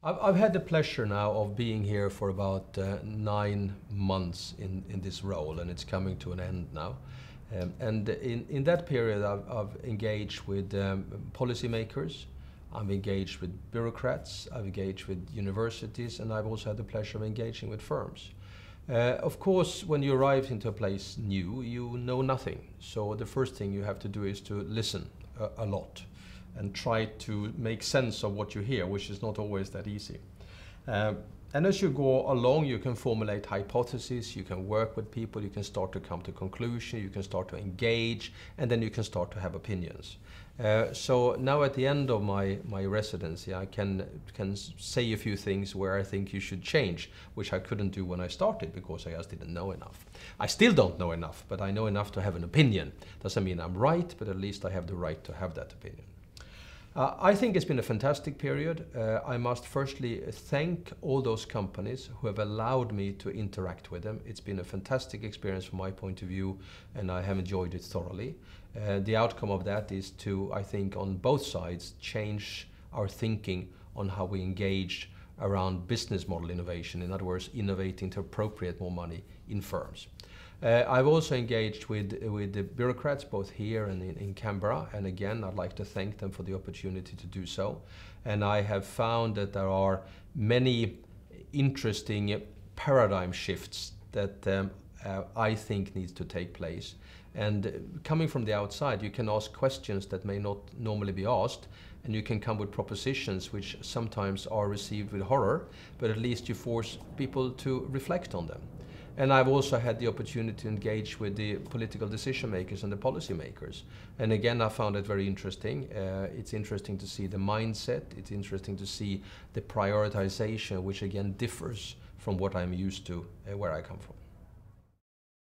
I've had the pleasure now of being here for about 9 months in this role, and it's coming to an end now. And in that period, I've engaged with policymakers, I've engaged with bureaucrats, I've engaged with universities, and I've also had the pleasure of engaging with firms. Of course, when you arrive into a place new, you know nothing. So the first thing you have to do is to listen a lot and try to make sense of what you hear, which is not always that easy. And as you go along, you can formulate hypotheses, you can work with people, you can start to come to conclusions, you can start to engage, and then you can start to have opinions. So now at the end of my residency, I can say a few things where I think you should change, which I couldn't do when I started because I just didn't know enough. I still don't know enough, but I know enough to have an opinion. Doesn't mean I'm right, but at least I have the right to have that opinion. I think it's been a fantastic period. I must firstly thank all those companies who have allowed me to interact with them. It's been a fantastic experience from my point of view, and I have enjoyed it thoroughly. The outcome of that is to, I think, on both sides, change our thinking on how we engage around business model innovation. In other words, innovating to appropriate more money in firms. I've also engaged with the bureaucrats both here and in Canberra, and again I'd like to thank them for the opportunity to do so. And I have found that there are many interesting paradigm shifts that I think needs to take place. And coming from the outside, you can ask questions that may not normally be asked, and you can come with propositions which sometimes are received with horror, but at least you force people to reflect on them. And I've also had the opportunity to engage with the political decision makers and the policy makers. And again, I found it very interesting. It's interesting to see the mindset. It's interesting to see the prioritization, which again differs from what I'm used to where I come from.